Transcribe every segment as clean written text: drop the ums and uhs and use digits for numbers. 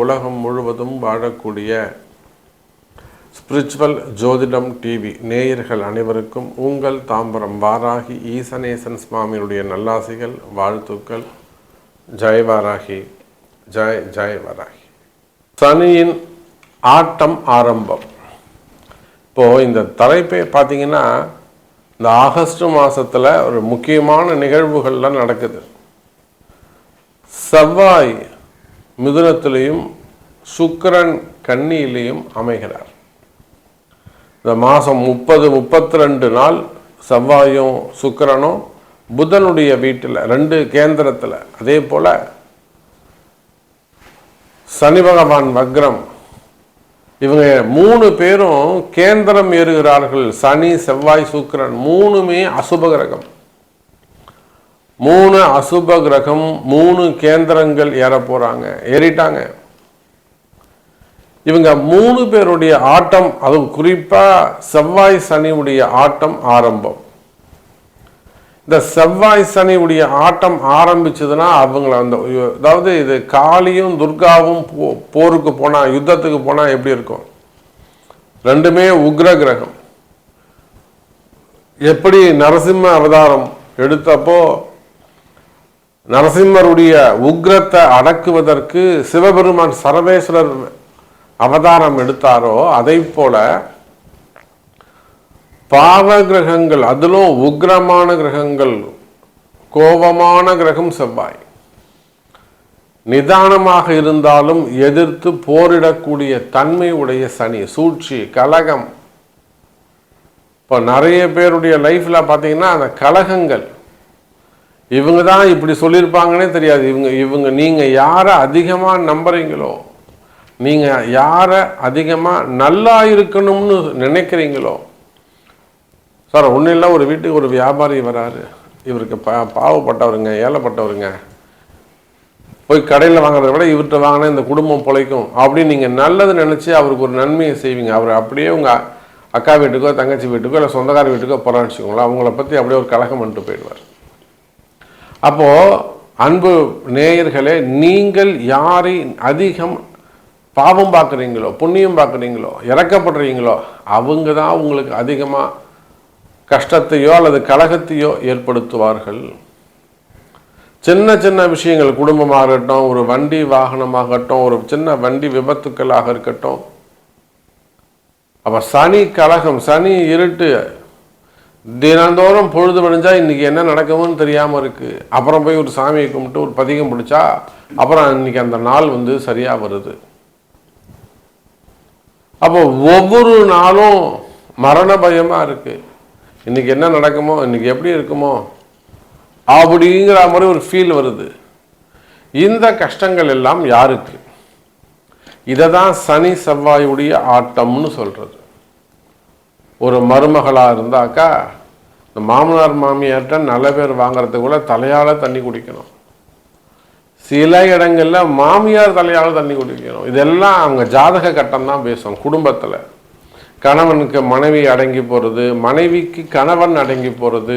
உலகம் முழுவதும் வாழக்கூடிய ஸ்பிரிச்சுவல் ஜோதிடம் டிவி நேயர்கள் அனைவருக்கும் உங்கள் தாம்பரம் வாராகி ஈசனேசன் சுவாமியுடைய நல்லாசிகள், வாழ்த்துக்கள். ஜெய் வாராகி, ஜெய் ஜெய் வாராகி. சனியின் ஆட்டம் ஆரம்பம். இப்போது இந்த தலைப்பை பார்த்தீங்கன்னா, இந்த ஆகஸ்ட் மாதத்தில் ஒரு முக்கியமான நிகழ்வுகள்லாம் நடக்குது. செவ்வாய் மிதுனத்திலையும் சுக்கிரன் கன்னியிலையும் அமைகிறார். இந்த மாதம் 32 நாள் செவ்வாயும் சுக்கிரனும் புதனுடைய வீட்டில் 2 கேந்திரத்தில், அதே போல் சனி பகவான் வக்ரம், இவங்க 3 பேரும் கேந்திரம் ஏறுகிறார்கள். சனி, செவ்வாய், சுக்கிரன் 3மே அசுப கிரகம். 3 அசுப கிரகம், 3 கேந்திரங்கள் ஏற போறாங்க, ஏறிட்டாங்க. இவங்க 3 பேருடைய ஆட்டம், அதுவும் குறிப்பா செவ்வாய் சனியுடைய ஆட்டம் ஆரம்பம். இந்த செவ்வாய் சனியுடைய ஆட்டம் ஆரம்பிச்சதுன்னா அவங்கள அதாவது இது காளியும் துர்காவும் போருக்கு போனா, யுத்தத்துக்கு போனா எப்படி இருக்கும்? 2மே உக்ர கிரகம். எப்படி நரசிம்ம அவதாரம் எடுத்தப்போ நரசிம்மருடைய உக்ரத்தை அடக்குவதற்கு சிவபெருமான் சர்வேஸ்வரர் அவதாரம் எடுத்தாரோ, அதை போல பாவ கிரகங்கள், அதிலும் உக்ரமான கிரகங்கள், கோபமான கிரகம் செவ்வாய். நிதானமாக இருந்தாலும் எதிர்த்து போரிடக்கூடிய தன்மை உடைய சனி, சூழ்ச்சி, கலகம். இப்போ நிறைய பேருடைய லைஃப்ல பார்த்தீங்கன்னா அந்த கலகங்கள், இவங்க தான் இப்படி சொல்லியிருப்பாங்கன்னே தெரியாது. இவங்க நீங்கள் யாரை அதிகமாக நம்புறீங்களோ, நீங்கள் யாரை அதிகமாக நல்லா இருக்கணும்னு நினைக்கிறீங்களோ. சார் ஒன்றும் இல்லை, ஒரு வீட்டுக்கு ஒரு வியாபாரி வராரு, இவருக்கு பாவப்பட்டவருங்க, ஏழைப்பட்டவருங்க, போய் கடையில் வாங்குறத விட இவர்கிட்ட வாங்கினா இந்த குடும்பம் பிழைக்கும் அப்படின்னு நீங்கள் நல்லது நினச்சி அவருக்கு ஒரு நன்மையை செய்வீங்க. அவர் அப்படியே உங்கள் அக்கா வீட்டுக்கோ தங்கச்சி வீட்டுக்கோ இல்லை சொந்தக்கார வீட்டுக்கோ போகிறான்னு வச்சுக்கோங்களேன், அவங்கள பற்றி அப்படியே ஒரு கலகம் பண்ணிட்டு போயிடுவார். அப்போது அன்பு நேயர்களே, நீங்கள் யாரை அதிகம் பாவம் பார்க்குறீங்களோ, புண்ணியம் பார்க்குறீங்களோ, இறக்கப்படுறீங்களோ, அவங்க தான் உங்களுக்கு அதிகமாக கஷ்டத்தையோ அல்லது கலகத்தையோ ஏற்படுத்துவார்கள். சின்ன சின்ன விஷயங்கள், குடும்பமாகட்டும், ஒரு வண்டி வாகனமாகட்டும், ஒரு சின்ன வண்டி விபத்துக்களாக இருக்கட்டும். அப்போ சனி கலகம், சனி இருட்டு, தினந்தோறும் பொழுது விடிஞ்சா இன்னைக்கு என்ன நடக்கும்னு தெரியாமல் இருக்கு. அப்புறம் போய் ஒரு சாமியை கும்பிட்டு ஒரு பதிகம் பிடிச்சா அப்புறம் இன்னைக்கு அந்த நாள் சரியா வருது. அப்போ ஒவ்வொரு நாளும் மரண பயமா இருக்கு. இன்னைக்கு என்ன நடக்குமோ, இன்னைக்கு எப்படி இருக்குமோ அப்படிங்கிற மாதிரி ஒரு ஃபீல் வருது. இந்த கஷ்டங்கள் எல்லாம் யாருக்கு? இதை தான் சனி செவ்வாயுடைய ஆட்டம்னு சொல்றது. ஒரு மருமகளாக இருந்தாக்கா இந்த மாமனார் மாமியார்ட்ட நல்ல பேர் வாங்குறதுக்கு கூட தலையால் தண்ணி குடிக்கணும். சில இடங்கள்ல மாமியார் தலையால் தண்ணி குடிக்கணும். இதெல்லாம் அவங்க ஜாதக கட்டம் தான் பேசும். குடும்பத்தில் கணவனுக்கு மனைவி அடங்கி போகிறது, மனைவிக்கு கணவன் அடங்கி போகிறது.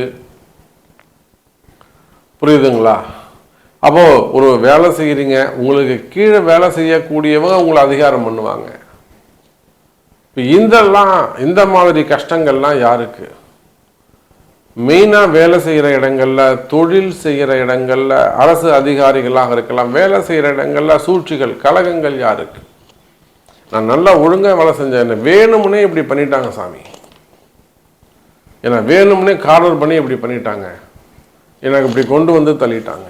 புரியுதுங்களா? அப்போது ஒரு வேலை செய்கிறீங்க, உங்களுக்கு கீழே வேலை செய்யக்கூடியவங்க உங்களை அதிகாரம் பண்ணுவாங்க. இந்த மாதிரி கஷ்டங்கள்லாம் யாருக்கு? மெயினாக வேலை செய்கிற இடங்களில், தொழில் செய்கிற இடங்களில், அரசு அதிகாரிகளாக இருக்கலாம், வேலை செய்கிற இடங்களில் சூழ்ச்சிகள், கலகங்கள் யாருக்கு? நான் நல்லா ஒழுங்காக வேலை செஞ்சேன், என்ன வேணும்னே இப்படி பண்ணிட்டாங்க சாமி, ஏன்னா வேணும்னே கார்னர் பண்ணி இப்படி பண்ணிட்டாங்க, எனக்கு இப்படி கொண்டு வந்து தள்ளிட்டாங்க,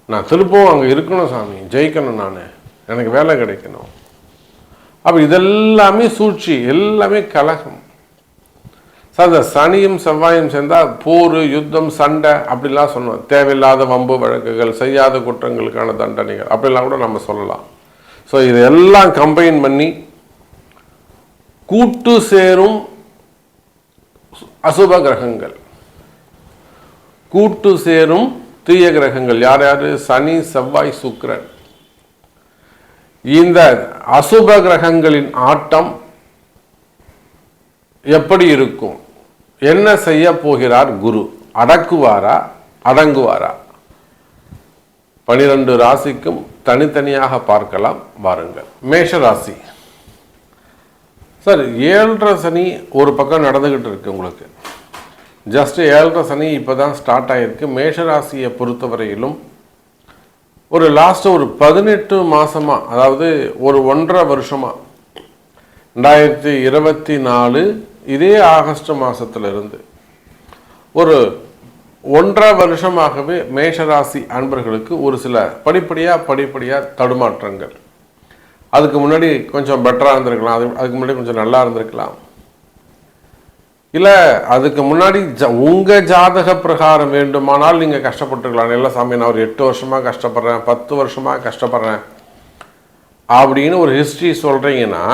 நான் திருப்பவும் அங்கே இருக்கணும் சாமி, ஜெயிக்கணும், நான் எனக்கு வேலை கிடைக்கணும். அப்போ இதெல்லாமே சூழ்ச்சி, எல்லாமே கலகம். சார் இந்த சனியும் செவ்வாயும் சேர்ந்தால் போர், யுத்தம், சண்டை அப்படிலாம் சொன்னோம். தேவையில்லாத வம்பு வழக்குகள், செய்யாத குற்றங்களுக்கான தண்டனைகள் அப்படிலாம் கூட நம்ம சொல்லலாம். ஸோ இதெல்லாம் கம்பைன் பண்ணி கூட்டு சேரும் அசுப கிரகங்கள், கூட்டு சேரும் தீய கிரகங்கள் யார் யாரு? சனி, செவ்வாய், சுக்கிரன். இந்த அசுப கிரகங்களின் ஆட்டம் எப்படி இருக்கும்? என்ன செய்ய போகிறார் குரு? அடக்குவாரா அடங்குவாரா? 12 ராசிக்கும் தனித்தனியாக பார்க்கலாம் வாருங்கள். மேஷ ராசி சார், 7.5 சனி ஒரு பக்கம் நடந்துக்கிட்டு இருக்கு. உங்களுக்கு ஜஸ்ட் 7.5 சனி இப்போ தான் ஸ்டார்ட் ஆகிருக்கு. மேஷராசியை பொறுத்தவரையிலும் ஒரு லாஸ்ட்டு ஒரு 18 மாதமாக, அதாவது ஒரு 1.5 வருஷமாக, 2024 இதே ஆகஸ்ட் மாதத்திலிருந்து ஒரு 1.5 வருஷமாகவே மேஷராசி அன்பர்களுக்கு ஒரு சில படிப்படியாக தடுமாற்றங்கள். அதுக்கு முன்னாடி கொஞ்சம் பெட்டராக இருந்திருக்கலாம், அதுக்கு முன்னாடி கொஞ்சம் நல்லா இருந்திருக்கலாம், இல்லை அதுக்கு முன்னாடி உங்கள் ஜாதக பிரகாரம் வேண்டுமானால் நீங்கள் கஷ்டப்பட்டுருக்கலாம். இல்லை சாமி, நான் ஒரு 8 வருஷமாக கஷ்டப்படுறேன், 10 வருஷமாக கஷ்டப்படுறேன் அப்படின்னு ஒரு ஹிஸ்ட்ரி சொல்கிறீங்கன்னா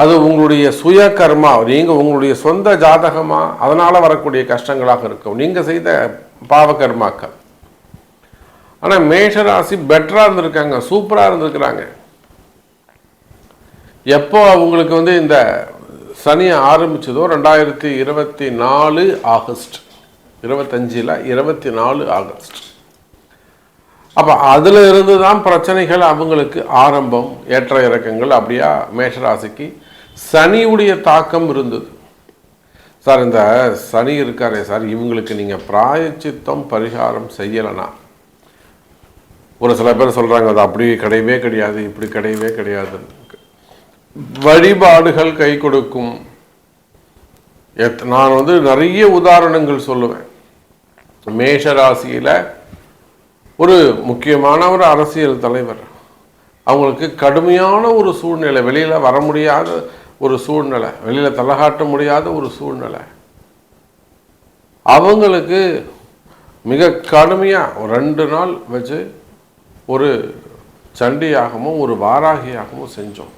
அது உங்களுடைய சுய கர்மா, நீங்கள் உங்களுடைய சொந்த ஜாதகமாக அதனால் வரக்கூடிய கஷ்டங்களாக இருக்கும், நீங்கள் செய்த பாவகர்மாக்கள். ஆனால் மேஷராசி பெட்டராக இருந்திருக்காங்க, சூப்பராக இருந்திருக்கிறாங்க. எப்போ அவங்களுக்கு இந்த சனி ஆரம்பிச்சதோ 2024 ஆகஸ்ட், 25 24 ஆகஸ்ட். அப்போ அதில் இருந்து தான் பிரச்சனைகள் அவங்களுக்கு ஆரம்பம், ஏற்ற இறக்கங்கள். அப்படியா மேஷராசிக்கு சனியுடைய தாக்கம் இருந்தது. சார், இந்த சனி இருக்காரே சார், இவங்களுக்கு நீங்கள் பிராயச்சித்தம் பரிகாரம் செய்யலைன்னா, ஒரு சில பேர் சொல்கிறாங்க அது அப்படி கிடையவே கிடையாது, இப்படி கிடையவே கிடையாதுன்னு. வழிபாடுகள் கை கொடுக்கும். நான் நிறைய உதாரணங்கள் சொல்லுவேன். மேஷராசியில் ஒரு முக்கியமான ஒரு அரசியல் தலைவர், அவங்களுக்கு கடுமையான ஒரு சூழ்நிலை, வெளியில் வர முடியாத ஒரு சூழ்நிலை, வெளியில் தலகாட்ட முடியாத ஒரு சூழ்நிலை, அவங்களுக்கு மிக கடுமையாக 2 நாள் வச்சு ஒரு சண்டியாகவும் ஒரு வாராகியாகவும் செஞ்சோம்.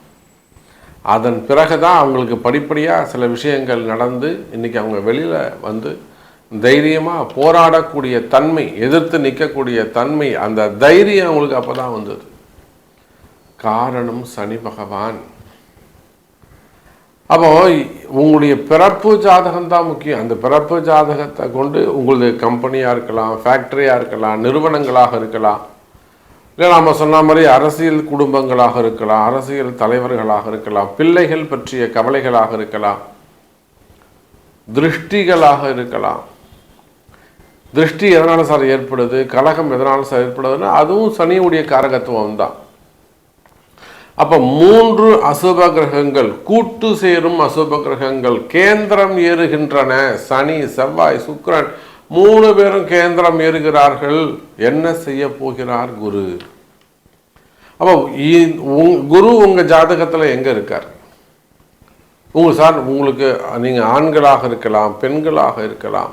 அதன் பிறகு தான் அவங்களுக்கு படிப்படியாக சில விஷயங்கள் நடந்து இன்றைக்கி அவங்க வெளியில் தைரியமாக போராடக்கூடிய தன்மை, எதிர்த்து நிற்கக்கூடிய தன்மை, அந்த தைரியம் அவங்களுக்கு அப்போ தான் வந்தது. காரணம் சனி பகவான். அப்போ உங்களுடைய பிறப்பு ஜாதகம் தான் முக்கியம். அந்த பிறப்பு ஜாதகத்தை கொண்டு உங்களுடைய கம்பெனியாக இருக்கலாம், ஃபேக்ட்ரியாக இருக்கலாம், நிறுவனங்களாக இருக்கலாம், இல்லை நாம் சொன்ன மாதிரி அரசியல் குடும்பங்களாக இருக்கலாம், அரசியல் தலைவர்களாக இருக்கலாம், பிள்ளைகள் பற்றிய கவலைகளாக இருக்கலாம், திருஷ்டிகளாக இருக்கலாம். திருஷ்டி எதனால் சார் ஏற்படுது, கலகம் எதனால் சார் ஏற்படுதுன்னா அதுவும் சனியுடைய காரகத்துவம் தான். அப்போ 3 அசுப கிரகங்கள் கூட்டு சேரும் அசுப கிரகங்கள் கேந்திரம் ஏறுகின்றன. சனி, செவ்வாய், சுக்கிரன் 3 பேரும் கேந்திரம் ஏறுகிறார்கள். என்ன செய்ய போகிறார் குரு? அப்போ குரு உங்கள் ஜாதகத்தில் எங்கே இருக்கார்? உங்களுக்கு நீங்கள் ஆண்களாக இருக்கலாம், பெண்களாக இருக்கலாம்,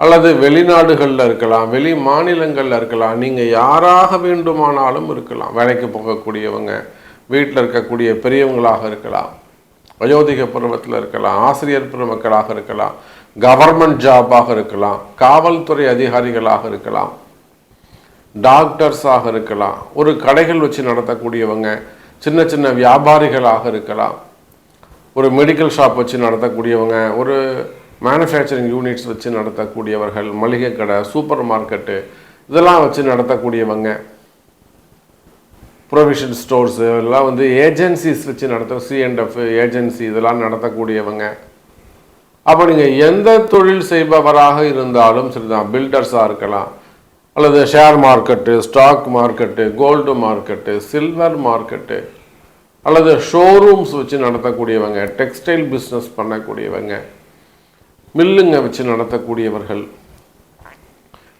அல்லது வெளிநாடுகளில் இருக்கலாம், வெளி மாநிலங்களில் இருக்கலாம், நீங்கள் யாராக வேண்டுமானாலும் இருக்கலாம். வேலைக்கு போகக்கூடியவங்க, வீட்டில் இருக்கக்கூடிய பெரியவங்களாக இருக்கலாம், வயோதிக பருவத்தில் இருக்கலாம், ஆசிரியர் பெருமக்களாக இருக்கலாம், கவர்மெண்ட் ஜாபாக இருக்கலாம், காவல்துறை அதிகாரிகளாக இருக்கலாம், டாக்டர்ஸாக இருக்கலாம், ஒரு கடைகள் வச்சு நடத்தக்கூடியவங்க, சின்ன சின்ன வியாபாரிகளாக இருக்கலாம், ஒரு மெடிக்கல் ஷாப் வச்சு நடத்தக்கூடியவங்க, ஒரு மேனுஃபேக்சரிங் யூனிட்ஸ் வச்சு நடத்தக்கூடியவர்கள், மளிகை கடை, சூப்பர் மார்க்கெட்டு இதெல்லாம் வச்சு நடத்தக்கூடியவங்க, ப்ரொவிஷன் ஸ்டோர்ஸு இதெல்லாம் ஏஜென்சிஸ் வச்சு நடத்த C&F ஏஜென்சி இதெல்லாம் நடத்தக்கூடியவங்க. அப்போ நீங்கள் எந்த தொழில் செய்பவராக இருந்தாலும் சரிதான், பில்டர்ஸாக இருக்கலாம், அல்லது share market, stock market, gold market, silver market, அல்லது ஷோரூம்ஸ் வச்சு நடத்தக்கூடியவங்க, டெக்ஸ்டைல் பிஸ்னஸ் பண்ணக்கூடியவங்க, மில்லுங்க வச்சு நடத்தக்கூடியவர்கள்,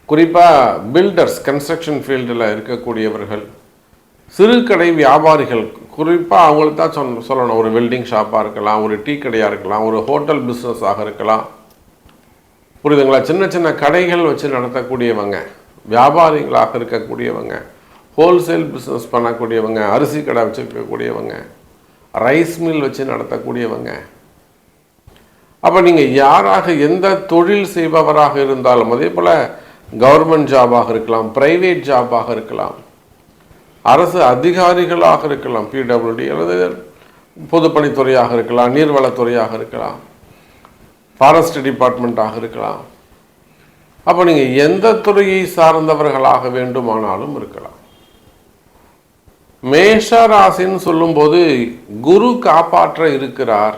குறிப்பாக பில்டர்ஸ், கன்ஸ்ட்ரக்ஷன் ஃபீல்டில் இருக்கக்கூடியவர்கள், சிறு கடை வியாபாரிகள், குறிப்பாக அவங்களுக்கு தான் சொல்லணும். ஒரு வெல்டிங் ஷாப்பாக இருக்கலாம், ஒரு டீ கடையாக இருக்கலாம், ஒரு ஹோட்டல் பிஸ்னஸாக இருக்கலாம், புரியுதுங்களா? சின்ன சின்ன கடைகள் வச்சு நடத்தக்கூடியவங்க, வியாபாரிகளாக இருக்கக்கூடியவங்க, ஹோல்சேல் பிஸ்னஸ் பண்ணக்கூடியவங்க, அரிசி கடை வச்சுருக்கக்கூடியவங்க, ரைஸ் மில் வச்சு நடத்தக்கூடியவங்க. அப்போ நீங்கள் யாராக எந்த தொழில் செய்பவராக இருந்தாலும், அதே போல் கவர்மெண்ட் ஜாபாக இருக்கலாம், ப்ரைவேட் ஜாபாக இருக்கலாம், அரசு அதிகாரிகளாக இருக்கலாம், PWD அல்லது பொதுப்பணித்துறையாக இருக்கலாம், நீர்வளத்துறையாக இருக்கலாம், ஃபாரஸ்ட் டிபார்ட்மெண்ட்டாக இருக்கலாம், அப்போ நீங்கள் எந்த துறையை சார்ந்தவர்களாக வேண்டுமானாலும் இருக்கலாம். மேஷ ராசின்னு சொல்லும்போது குரு காப்பாற்ற இருக்கிறார்.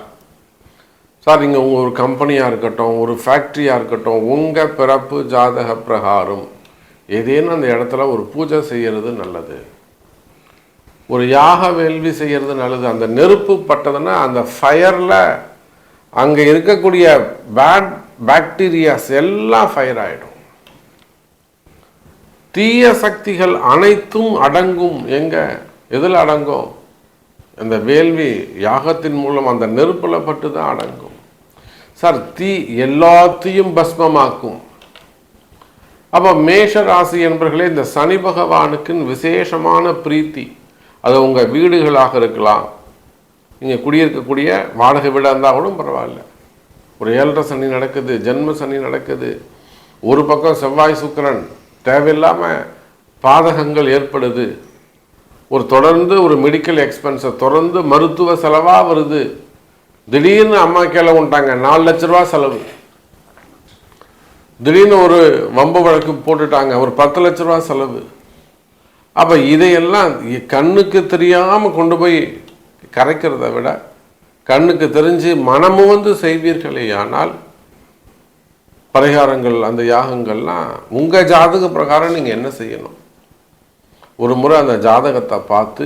சார், இங்கே உங்கள் ஒரு கம்பெனியாக இருக்கட்டும், ஒரு ஃபேக்ட்ரியாக இருக்கட்டும், உங்கள் பிறப்பு ஜாதக பிரகாரம் ஏதேனும் அந்த இடத்துல ஒரு பூஜை செய்கிறது நல்லது, ஒரு யாக வேள்வி செய்கிறது நல்லது. அந்த நெருப்பு பட்டதுன்னா அந்த ஃபயரில் அங்கே இருக்கக்கூடிய பேட் பாக்டீரியாஸ் எல்லாம் ஃபயர் ஆகிடும். தீய சக்திகள் அனைத்தும் அடங்கும். எதில் அடங்கும்? அந்த வேள்வி யாகத்தின் மூலம் அந்த நெருப்பில் பட்டு தான் அடங்கும். சார், தீ எல்லாத்தையும் பஸ்மமாக்கும். அப்போ மேஷ ராசி என்பர்களே, இந்த சனி பகவானுக்கு விசேஷமான பிரீத்தி. அது உங்கள் வீடுகளாக இருக்கலாம், நீங்கள் குடியிருக்கக்கூடிய வாடகை வீடாக இருந்தால் கூட பரவாயில்ல. ஒரு 7.5 சனி நடக்குது, ஜென்ம சனி நடக்குது, ஒரு பக்கம் செவ்வாய் சுக்கிரன் தேவையில்லாமல் பாதகங்கள் ஏற்படுது, தொடர்ந்து ஒரு மெடிக்கல் எக்ஸ்பென்ஸை தொடர்ந்து மருத்துவ செலவாக வருது. திடீர்னு அம்மா கீழே விட்டாங்க, 4 லட்ச ரூபா செலவு. திடீர்னு ஒரு வம்பு வழக்கு போட்டுட்டாங்க, ஒரு 10 லட்ச ரூபா செலவு. அப்போ இதையெல்லாம் கண்ணுக்கு தெரியாமல் கொண்டு போய் கரைக்கிறத விட கண்ணுக்கு தெரிஞ்சு மனமும் வந்து செய்வீர்களே ஆனால் பரிகாரங்கள், அந்த யாகங்கள்லாம் உங்கள் ஜாதக பிரகாரம் நீங்கள் என்ன செய்யணும்? ஒரு முறை அந்த ஜாதகத்தை பார்த்து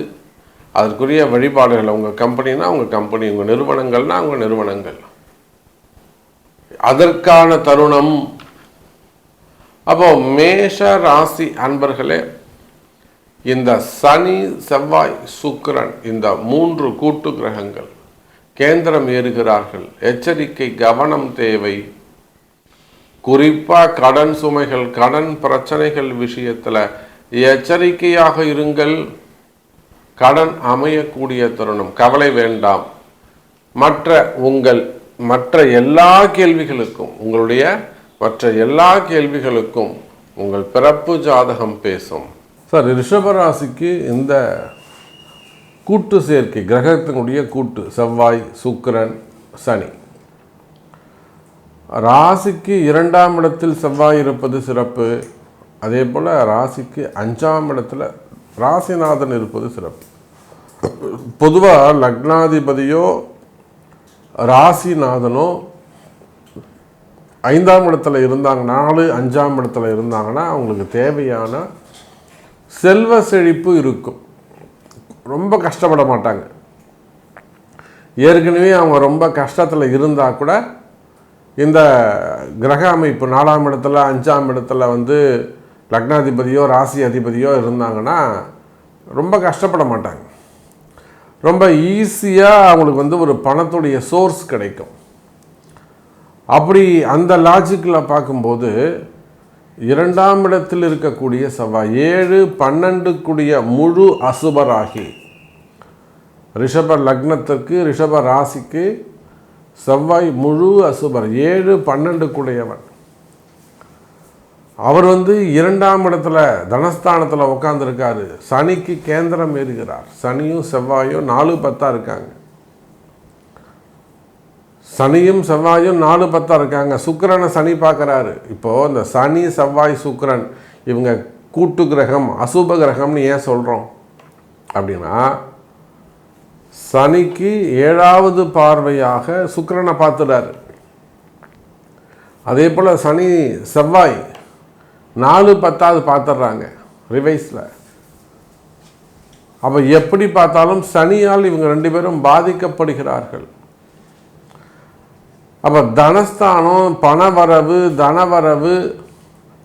அதற்குரிய வழிபாடுகளை, உங்கள் கம்பெனினா உங்கள் கம்பெனி, உங்கள் நிறுவனங்கள்னா உங்கள் நிறுவனங்கள், அதற்கான தருணம். அப்போ மேஷ ராசி அன்பர்களே, இந்த சனி செவ்வாய் சுக்கிரன் இந்த 3 கூட்டு கிரகங்கள் கேந்திரம் ஏறுகிறார்கள். எச்சரிக்கை, கவனம் தேவை. குறிப்பாக கடன் சுமைகள், கடன் பிரச்சனைகள் விஷயத்தில் எச்சரிக்கையாக இருங்கள். கடன் அமையக்கூடிய தருணம், கவலை வேண்டாம். மற்ற எல்லா கேள்விகளுக்கும், உங்களுடைய மற்ற எல்லா கேள்விகளுக்கும் உங்கள் பிறப்பு ஜாதகம் பேசும். சார், ரிஷபராசிக்கு இந்த கூட்டு சேர்க்கை, கிரகத்தினுடைய கூட்டு, செவ்வாய் சுக்கிரன் சனி, ராசிக்கு 2ஆம் இடத்தில் செவ்வாய் இருப்பது சிறப்பு. அதே போல் ராசிக்கு 5ஆம் இடத்துல ராசிநாதன் இருப்பது சிறப்பு. பொதுவாக லக்னாதிபதியோ ராசிநாதனோ 5ஆம் இடத்துல இருந்தாங்க, 4, 5ஆம் இடத்துல இருந்தாங்கன்னா அவங்களுக்கு தேவையான செல்வ செழிப்பு இருக்கும். ரொம்ப கஷ்டப்பட மாட்டாங்க. ஏற்கனவே அவங்க ரொம்ப கஷ்டத்தில் இருந்தால் கூட இந்த கிரக அமைப்பு 4ஆம் இடத்துல 5ஆம் இடத்துல வந்து லக்னாதிபதியோ ராசி அதிபதியோ இருந்தாங்கன்னா ரொம்ப கஷ்டப்பட மாட்டாங்க. ரொம்ப ஈஸியாக அவங்களுக்கு வந்து ஒரு பணத்துடைய சோர்ஸ் கிடைக்கும். அப்படி அந்த லாஜிக்கில் பார்க்கும்போது 2ஆம் இடத்தில் இருக்கக்கூடிய செவ்வாய் 7, 12 கூடிய முழு அசுபராகி ரிஷப லக்னத்திற்கு, ரிஷப ராசிக்கு செவ்வாய் முழு அசுபர், 7, 12 கூடையவன். அவர் வந்து 2ஆம் இடத்துல தனஸ்தானத்தில் உட்காந்துருக்காரு. சனிக்கு கேந்திரம் ஏறுகிறார். சனியும் செவ்வாயும் 4, 10 இருக்காங்க. சனியும் செவ்வாயும் 4, 10 இருக்காங்க. சுக்கிரனை சனி பார்க்குறாரு. இப்போது இந்த சனி செவ்வாய் சுக்கிரன் இவங்க கூட்டு கிரகம், அசுப கிரகம்னு ஏன் சொல்கிறோம் அப்படின்னா, சனிக்கு 7வது பார்வையாக சுக்கிரனை பார்த்துடாரு. அதே போல் சனி செவ்வாய் 4, 10 பார்த்துடுறாங்க ரிவைஸில். அப்போ எப்படி பார்த்தாலும் சனியால் இவங்க 2 பேரும் பாதிக்கப்படுகிறார்கள். அப்போ தனஸ்தானம், பணவரவு, தனவரவு,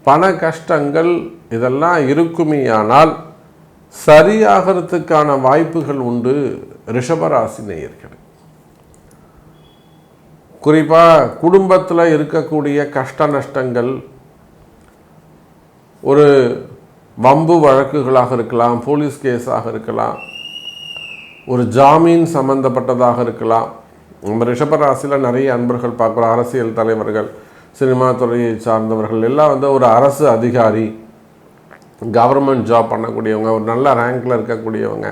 பண கஷ்டங்கள் இதெல்லாம் இருக்குமேயானால் சரியாகிறதுக்கான வாய்ப்புகள் உண்டு ரிஷபராசி நேயர்கள். குறிப்பாக குடும்பத்தில் இருக்கக்கூடிய கஷ்ட நஷ்டங்கள், ஒரு வம்பு வழக்குகளாக இருக்கலாம், போலீஸ் கேஸாக இருக்கலாம், ஒரு ஜாமீன் சம்பந்தப்பட்டதாக இருக்கலாம். நம்ம ரிஷபராசியில் நிறைய அன்பர்கள் பார்க்குறோம். அரசியல் தலைவர்கள், சினிமா துறையை சார்ந்தவர்கள் எல்லாம் வந்து ஒரு அரசு அதிகாரி, கவர்மெண்ட் ஜாப் பண்ணக்கூடியவங்க, ஒரு நல்ல ரேங்கில் இருக்கக்கூடியவங்க,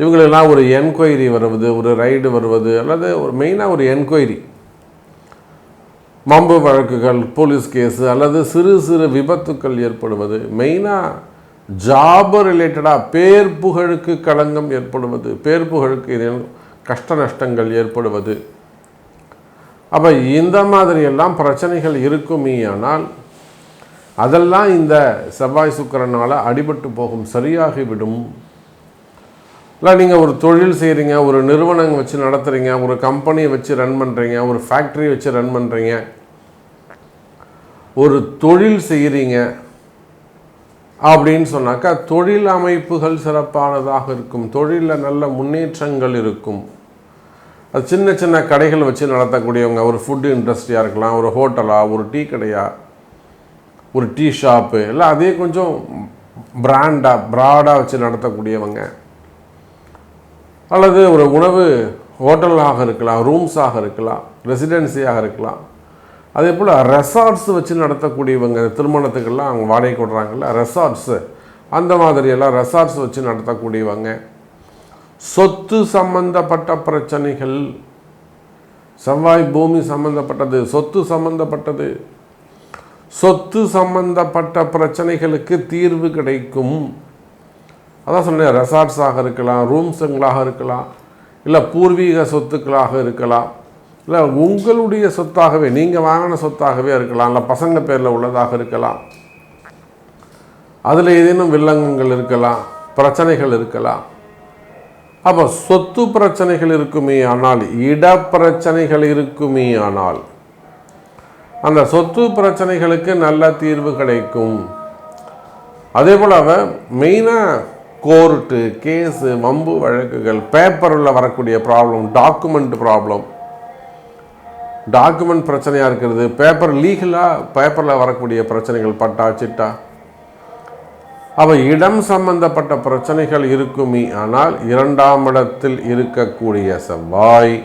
இவங்களெல்லாம் ஒரு என்கொயரி வருவது, ஒரு ரைடு வருவது, அல்லது ஒரு மெயினாக ஒரு என்கொயரி, வம்பு வழக்குகள், போலீஸ் கேஸு அல்லது சிறு சிறு விபத்துக்கள் ஏற்படுவது, மெயினாக ஜாப் ரிலேட்டடாக பேர் புகழுக்கு களங்கம் ஏற்படுவது, பேர் புகழுக்கு கஷ்ட நஷ்டங்கள் ஏற்படுவது. அப்போ இந்த மாதிரியெல்லாம் பிரச்சனைகள் இருக்குமே. ஆனால் அதெல்லாம் இந்த செவ்வாய் சுக்கிரனால் அடிபட்டு போகும், சரியாகிவிடும். இல்லை நீங்கள் ஒரு தொழில் செய்கிறீங்க, ஒரு நிறுவனம் வச்சு நடத்துகிறீங்க, ஒரு கம்பெனியை வச்சு ரன் பண்ணுறீங்க, ஒரு ஃபேக்ட்ரி வச்சு ரன் பண்ணுறீங்க, ஒரு தொழில் செய்கிறீங்க அப்படின்னு சொன்னாக்கா தொழில் அமைப்புகள் சிறப்பானதாக இருக்கும், தொழிலில் நல்ல முன்னேற்றங்கள் இருக்கும். அது சின்ன சின்ன கடைகள் வச்சு நடத்தக்கூடியவங்க, ஒரு ஃபுட்டு இண்டஸ்ட்ரியாக இருக்கலாம், ஒரு ஹோட்டலாக, ஒரு டீ கடையாக, ஒரு டீ ஷாப்பு, இல்லை அதே கொஞ்சம் ப்ராடாக வச்சு நடத்தக்கூடியவங்க, அல்லது ஒரு உணவு ஹோட்டலாக இருக்கலாம், ரூம்ஸாக இருக்கலாம், ரெசிடென்சியாக இருக்கலாம். அதே போல் ரெசார்ட்ஸ் வச்சு நடத்தக்கூடியவங்க, திருமணத்துக்கெல்லாம் அவங்க வாடகை கொடுறாங்கல்ல ரெசார்ட்ஸு, அந்த மாதிரியெல்லாம் ரெசார்ட்ஸ் வச்சு நடத்தக்கூடியவங்க. சொத்து சம்பந்தப்பட்ட பிரச்சனைகள், செவ்வாய் பூமி சம்பந்தப்பட்டது, சொத்து சம்பந்தப்பட்டது, சொத்து சம்பந்தப்பட்ட பிரச்சனைகளுக்கு தீர்வு கிடைக்கும். அதான் சொன்னேன், ரெசார்ட்ஸாக இருக்கலாம், ரூம்ஸுங்களாக இருக்கலாம், இல்லை பூர்வீக சொத்துக்களாக இருக்கலாம், இல்லை உங்களுடைய சொத்தாகவே நீங்கள் வாங்கின சொத்தாகவே இருக்கலாம், இல்லை பசங்க பேரில் உள்ளதாக இருக்கலாம். அதில் ஏதேனும் வில்லங்கங்கள் இருக்கலாம், பிரச்சனைகள் இருக்கலாம். அப்போ சொத்து பிரச்சனைகள் இருக்குமே ஆனால், இட பிரச்சனைகள் இருக்குமே ஆனால், அந்த சொத்து பிரச்சனைகளுக்கு நல்ல தீர்வு கிடைக்கும். அதே போல் மெயினாக கோர்ட்டு கேஸு, வம்பு வழக்குகள், பேப்பரில் வரக்கூடிய ப்ராப்ளம், டாக்குமெண்ட் பிரச்சனையாக இருக்கிறது, பேப்பர் லீகலாக பேப்பரில் வரக்கூடிய பிரச்சனைகள், பட்டா சிட்டா, அப்போ இடம் சம்பந்தப்பட்ட பிரச்சனைகள் இருக்குமே. ஆனால் 2ஆம் இடத்தில் இருக்கக்கூடிய செவ்வாய்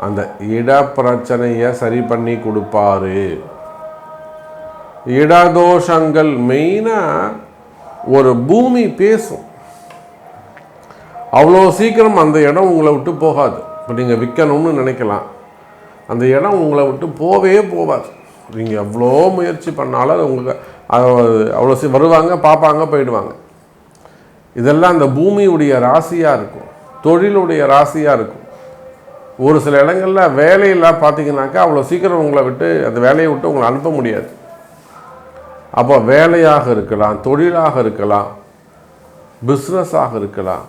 அந்த இட பிரச்சனையை சரி பண்ணி கொடுப்பாரு. இடதோஷங்கள் மெயினாக ஒரு பூமி பேசும், அவ்வளோ சீக்கிரம் அந்த இடம் உங்களை விட்டு போகாது. இப்போ நீங்கள் விற்கணும்னு நினைக்கலாம், அந்த இடம் உங்களை விட்டு போகாது. நீங்கள் எவ்வளோ முயற்சி பண்ணாலும் அது உங்களுக்கு அவ்வளோ வருவாங்க, பார்ப்பாங்க, போயிடுவாங்க. இதெல்லாம் அந்த பூமியுடைய ராசியாக இருக்கும், தொழிலுடைய ராசியாக இருக்கும். ஒரு சில இடங்களில் வேலையெல்லாம் பார்த்தீங்கன்னாக்கா அவ்வளோ சீக்கிரம் உங்களை விட்டு அந்த வேலையை விட்டு உங்களை அனுப்ப முடியாது. அப்போ வேலையாக இருக்கலாம், தொழிலாக இருக்கலாம், பிஸ்னஸாக இருக்கலாம்,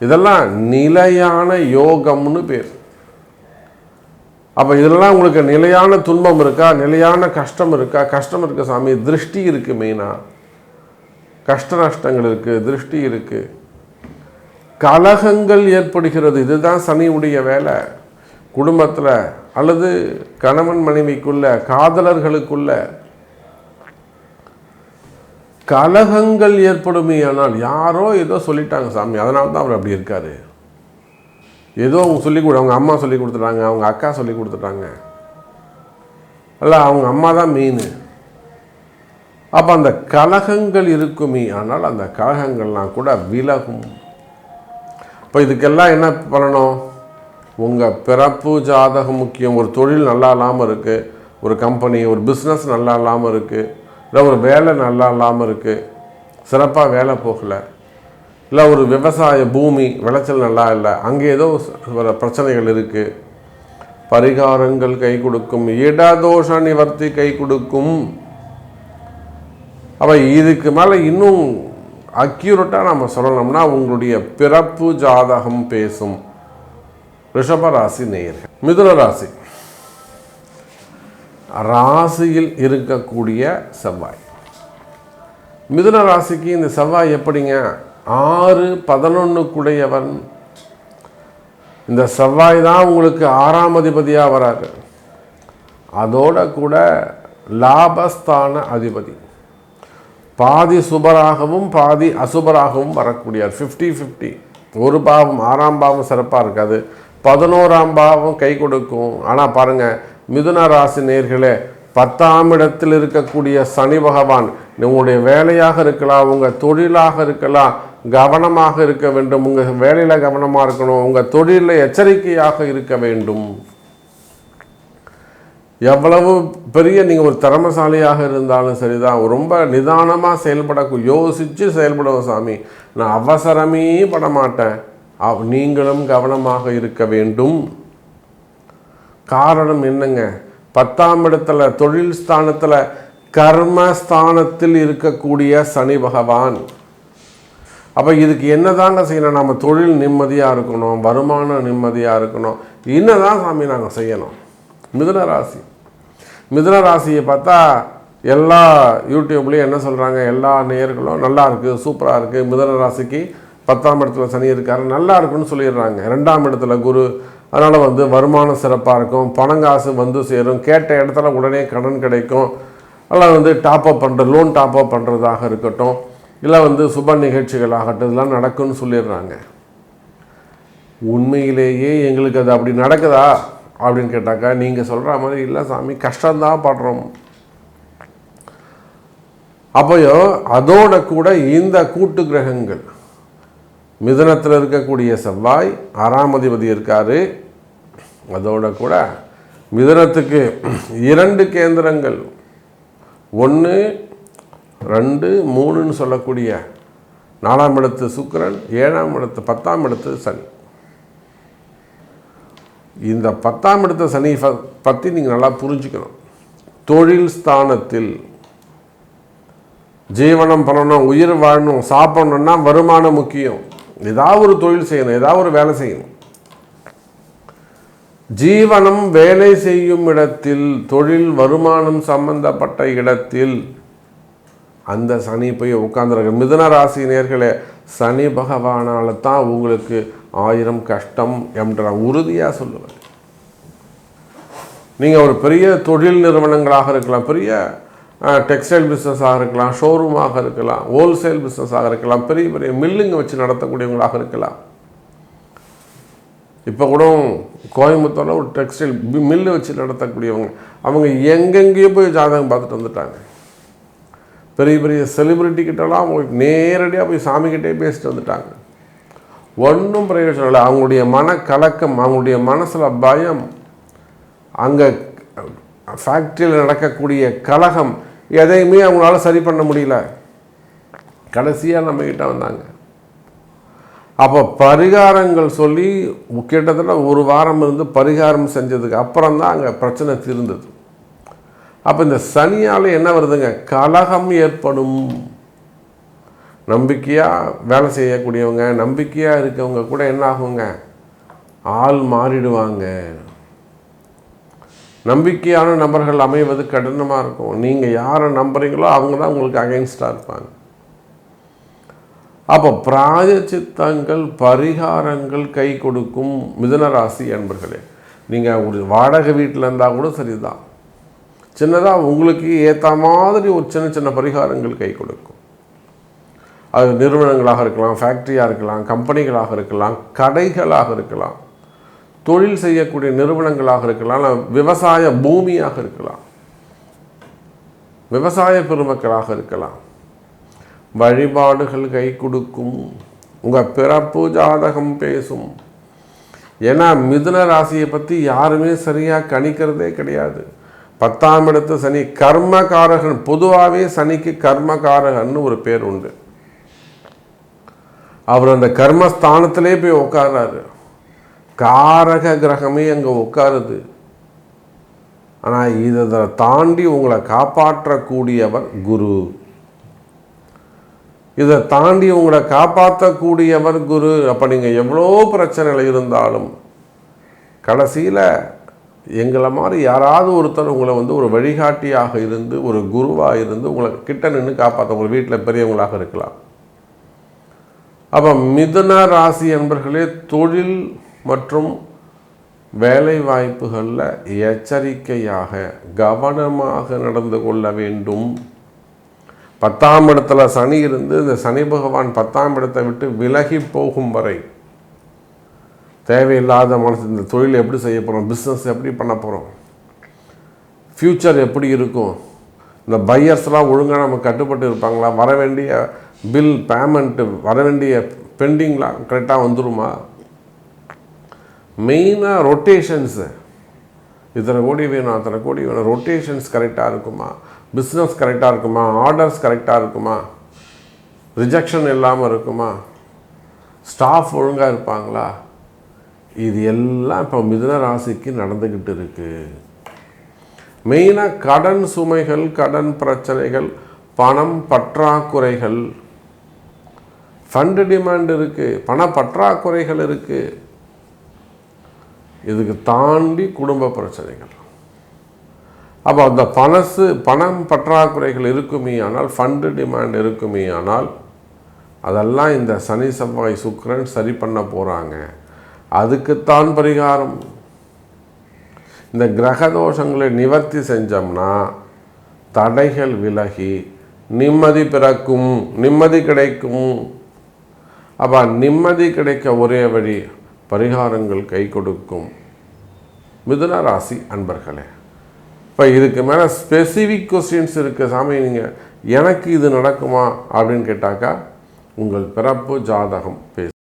இதெல்லாம் நிலையான யோகம்னு பேர். அப்போ இதெல்லாம் உங்களுக்கு நிலையான துன்பம் இருக்கா, நிலையான கஷ்டம் இருக்கா? கஷ்டம் இருக்குது சாமி, திருஷ்டி இருக்குது, மெயினாக கஷ்ட நஷ்டங்கள் இருக்குது, திருஷ்டி இருக்குது, கலகங்கள் ஏற்படுகிறது. இதுதான் சனியுடைய வேலை. குடும்பத்தில் அல்லது கணவன் மனைவிக்குள்ள, காதலர்களுக்குள்ள கலகங்கள் ஏற்படுமே. ஆனால் யாரோ ஏதோ சொல்லிட்டாங்க சாமி, அதனால தான் அவர் அப்படி இருக்காரு. ஏதோ அவங்க அவங்க அம்மா சொல்லி கொடுத்துட்டாங்க, அவங்க அக்கா சொல்லி கொடுத்துட்டாங்க, இல்லை அவங்க அம்மா தான் மெயின். அப்போ அந்த கலகங்கள் இருக்குமே. ஆனால் அந்த கலகங்கள்லாம் கூட விலகும். இப்போ இதுக்கெல்லாம் என்ன பண்ணணும்? உங்கள் பிறப்பு ஜாதகம் முக்கியம். ஒரு தொழில் நல்லா இல்லாமல் இருக்குது, ஒரு கம்பெனி, ஒரு பிஸ்னஸ் நல்லா இல்லாமல் இருக்குது, இல்லை ஒரு வேலை நல்லா இல்லாமல் இருக்குது, சிறப்பாக வேலை போகலை, இல்லை ஒரு விவசாய பூமி விளைச்சல் நல்லா இல்லை, அங்கே ஏதோ பிரச்சனைகள் இருக்குது, பரிகாரங்கள் கை கொடுக்கும், இடதோஷ நிவர்த்தி கை கொடுக்கும். அப்போ இதுக்கு மேலே இன்னும் அக்யூரேட்டாக நம்ம சொல்லணும்னா உங்களுடைய பிறப்பு ஜாதகம் பேசும். ரிஷபராசி நேயர்கள். மிதுன ராசி, ராசியில் இருக்கக்கூடிய செவ்வாய். மிதுன ராசிக்கு இந்த செவ்வாய் எப்படிங்க? 6-11 இந்த செவ்வாய் தான் உங்களுக்கு 6ஆம் அதிபதியாக வராரு. அதோட கூட லாபஸ்தான அதிபதி, பாதி சுபராகவும் பாதி அசுபராகவும் வரக்கூடியார். 50-50. ஒரு பாவம் 6ஆம் பாவம் சிறப்பாக இருக்காது, 11ஆம் பாவம் கை கொடுக்கும். ஆனால் பாருங்கள் மிதுன ராசி நேயர்களே, 10ஆம் இடத்தில் இருக்கக்கூடிய சனி பகவான் உங்களுடைய வேலையாக இருக்கலாம், உங்கள் தொழிலாக இருக்கலாம், கவனமாக இருக்க வேண்டும். உங்கள் வேலையில் கவனமாக இருக்கணும், உங்கள் தொழிலில் எச்சரிக்கையாக இருக்க வேண்டும். எவ்வளவு பெரிய நீங்கள் ஒரு திறமசாலியாக இருந்தாலும் சரிதான், ரொம்ப நிதானமாக யோசித்து செயல்படுவோம் சாமி, நான் அவசரமே பட மாட்டேன். நீங்களும் கவனமாக இருக்க வேண்டும். காரணம் என்னங்க? 10ஆம் இடத்துல தொழில் ஸ்தானத்தில் கர்மஸ்தானத்தில் இருக்கக்கூடிய சனி பகவான். அப்போ இதுக்கு என்னதாங்க செய்யணும்? நம்ம தொழில் நிம்மதியாக இருக்கணும், வருமானம் நிம்மதியாக இருக்கணும், என்னதான் சாமி நாங்கள் செய்யணும்? மிதுன ராசியை பார்த்தா எல்லா யூடியூப்லேயும் என்ன சொல்கிறாங்க, எல்லா நேயர்களும் நல்லா இருக்குது, சூப்பராக இருக்குது, மிதுன ராசிக்கு 10ஆம் இடத்துல சனி இருக்காரு, நல்லா இருக்குன்னு சொல்லிடுறாங்க. 2ஆம் இடத்துல குரு, அதனால் வருமானம் சிறப்பாக இருக்கும், பணங்காசு சேரும், கேட்ட இடத்துல உடனே கடன் கிடைக்கும், அதெல்லாம் டாப்அப் லோன் டாப்அப் பண்ணுறதாக இருக்கட்டும், இல்லை சுப நிகழ்ச்சிகளாகட்டும், இதெல்லாம் நடக்கும்னு சொல்லிடுறாங்க. உண்மையிலேயே எங்களுக்கு அது அப்படி நடக்குதா அப்படின்னு கேட்டாக்கா, நீங்கள் சொல்கிற மாதிரி இல்லை சாமி, கஷ்டம்தான் படுறோம். அப்போயோ அதோட கூட இந்த கூட்டு கிரகங்கள், மிதுனத்தில் இருக்கக்கூடிய செவ்வாய் 6ஆம் அதிபதி இருக்கார், அதோட கூட மிதுனத்துக்கு 2 கேந்திரங்கள், 1, 2, 3ன்னு சொல்லக்கூடிய 4ஆம் இடத்து சுக்கிரன், 7ஆம் இடத்து 10ஆம் இடத்து சனி. இந்த 10ஆம் இடத்து சனி பற்றி நீங்கள் நல்லா புரிஞ்சுக்கணும். தொழில் ஸ்தானத்தில் ஜீவனம் பண்ணணும், உயிர் வாழணும், சாப்பிடணும்னா வருமானம் முக்கியம். ஏதாவது ஒரு தொழில் செய்யணும், ஏதாவது ஒரு வேலை செய்யணும். ஜீவனம் வேலை செய்யும் இடத்தில், தொழில் வருமானம் சம்பந்தப்பட்ட இடத்தில் அந்த சனி போய் உட்கார்ந்துருக்க. மிதுன ராசி நேர்களே, சனி பகவானால தான் உங்களுக்கு 1000 கஷ்டம் என்ற உறுதியாக சொல்லுவேன். நீங்கள் ஒரு பெரிய தொழில் நிறுவனங்களாக இருக்கலாம், பெரிய டெக்ஸ்டைல் பிஸ்னஸாக இருக்கலாம், ஷோரூமாக இருக்கலாம், ஹோல்சேல் பிஸ்னஸாக இருக்கலாம், பெரிய பெரிய மில்லுங்க வச்சு நடத்தக்கூடியவங்களாக இருக்கலாம். இப்போ கூட கோயம்புத்தூரில் ஒரு டெக்ஸ்டைல் மில்லு வச்சு நடத்தக்கூடியவங்க, அவங்க எங்கெங்கேயோ போய் ஜாதகம் பார்த்துட்டு வந்துட்டாங்க. பெரிய பெரிய செலிப்ரிட்டிக்கிட்டலாம் போய் நேரடியாக போய் சாமிக்கிட்டே பேசிட்டு வந்துட்டாங்க. ஒன்றும் பிரயோஜனம் இல்லை. அவங்களுடைய மனக்கலக்கம், அவங்களுடைய மனசில் பயம், அங்கே ஃபேக்ட்ரியில் நடக்கக்கூடிய கலகம், எதையுமே அவங்களால சரி பண்ண முடியல. கடைசியாக நம்மக்கிட்ட வந்தாங்க. அப்போ பரிகாரங்கள் சொல்லி கிட்டத்தட்ட 1 வாரம் இருந்து பரிகாரம் செஞ்சதுக்கு அப்புறம் தான் அங்கே பிரச்சனை தீர்ந்தது. அப்போ இந்த சனியால் என்ன வருதுங்க? கலகம் ஏற்படும். நம்பிக்கையாக வேலை செய்யக்கூடியவங்க, நம்பிக்கையாக இருக்கவங்க கூட என்ன ஆகுங்க? ஆள் மாறிடுவாங்க. நம்பிக்கையான நபர்கள் அமைவது கடினமாக இருக்கும். நீங்கள் யாரை நம்புறீங்களோ அவங்க தான் உங்களுக்கு அகைன்ஸ்டாக இருப்பாங்க. அப்போ பிராயச்சித்தங்கள், பரிகாரங்கள் கை கொடுக்கும். மிதுன ராசி அன்பர்களே, நீங்கள் ஒரு வாடகை வீட்டில் இருந்தால் கூட சரிதான், சின்னதாக உங்களுக்கு ஏற்ற மாதிரி ஒரு சின்ன சின்ன பரிகாரங்கள் கை கொடுக்கும். அது நிறுவனங்களாக இருக்கலாம், ஃபேக்ட்ரியாக இருக்கலாம், கம்பெனிகளாக இருக்கலாம், கடைகளாக இருக்கலாம், தொழில் செய்யக்கூடிய நிறுவனங்களாக இருக்கலாம், விவசாய பூமியாக இருக்கலாம், விவசாய பெருமக்களாக இருக்கலாம். வழிபாடுகள் கை கொடுக்கும். உங்கள் பிறப்பு ஜாதகம் பேசும். ஏன்னா மிதுன ராசியை பற்றி யாருமே சரியாக கணிக்கிறதே கிடையாது. 10ஆம் இடத்து சனி கர்மகாரகன். பொதுவாகவே சனிக்கு கர்மகாரகன்னு ஒரு பேர் உண்டு. அவர் அந்த கர்மஸ்தானத்திலே போய் உட்கார்றாரு. காரக கிரகமே அங்கே உட்காருது. ஆனால் இதை தாண்டி உங்களை காப்பாற்றக்கூடியவர் குரு. இதை தாண்டி உங்களை காப்பாற்றக்கூடியவர் குரு. அப்போ நீங்கள் எவ்வளோ பிரச்சனைகள் இருந்தாலும் கடைசியில் எங்களை மாதிரி யாராவது ஒருத்தர் உங்களை ஒரு வழிகாட்டியாக இருந்து, ஒரு குருவாக இருந்து உங்களை கிட்ட நின்று காப்பாற்ற, உங்கள் வீட்டில் பெரியவங்களாக இருக்கலாம். அப்போ மிதுன ராசி என்பர்களே, தொழில் மற்றும் வேலை வாய்ப்புகளில் எச்சரிக்கையாக கவனமாக நடந்து கொள்ள வேண்டும். 10ஆம் இடத்துல சனி இருந்து, இந்த சனி பகவான் 10ஆம் இடத்தை விட்டு விலகி போகும் வரை தேவையில்லாத மனசு, இந்த தொழில் எப்படி செய்ய போகிறோம், பிஸ்னஸ் எப்படி பண்ண போகிறோம், ஃப்யூச்சர் எப்படி இருக்கும், இந்த பையர்ஸ்லாம் ஒழுங்காக நம்ம கட்டுப்பட்டு இருப்பாங்களா, வர வேண்டிய பில் பேமெண்ட்டு, வர வேண்டிய பெண்டிங்லாம் கரெக்டாக வந்துருமா, மெயினாக ரொட்டேஷன்ஸு இத்தனை கோடி வேணும், அத்தனை கோடி வேணும், ரொட்டேஷன்ஸ் கரெக்டாக இருக்குமா, பிஸ்னஸ் கரெக்டாக இருக்குமா, ஆர்டர்ஸ் கரெக்டாக இருக்குமா, ரிஜெக்ஷன் இல்லாமல் இருக்குமா, ஸ்டாஃப் ஒழுங்காக இருப்பாங்களா, இது எல்லாம் இப்போ மிதுன ராசிக்கு நடந்துக்கிட்டு இருக்குது. மெயினாக கடன் சுமைகள், கடன் பிரச்சனைகள், பணம் பற்றாக்குறைகள், ஃபண்டு டிமாண்ட் இருக்குது, பண பற்றாக்குறைகள் இருக்குது. இதுக்கு தாண்டி குடும்ப பிரச்சனைகள். அப்போ அந்த பணம் பற்றாக்குறைகள் இருக்குமே ஆனால், ஃபண்டு டிமாண்ட் இருக்குமே ஆனால், அதெல்லாம் இந்த சனி செவ்வாய் சுக்கிரன் சரி பண்ண போகிறாங்க. அதுக்குத்தான் பரிகாரம். இந்த கிரக தோஷங்களை நிவர்த்தி செஞ்சோம்னா தடைகள் விலகி நிம்மதி பிறக்கும், நிம்மதி கிடைக்கும். அப்போ நிம்மதி கிடைக்க ஒரே வழி பரிகாரங்கள் கை கொடுக்கும். மிதுன ராசி அன்பர்களே, இப்போ இதுக்கு மேலே ஸ்பெசிஃபிக் கொஸ்டின்ஸ் இருக்குது. சாமி நீங்கள் எனக்கு இது நடக்குமா அப்படின்னு கேட்டாக்கா உங்கள் பிறப்பு ஜாதகம் பேசு.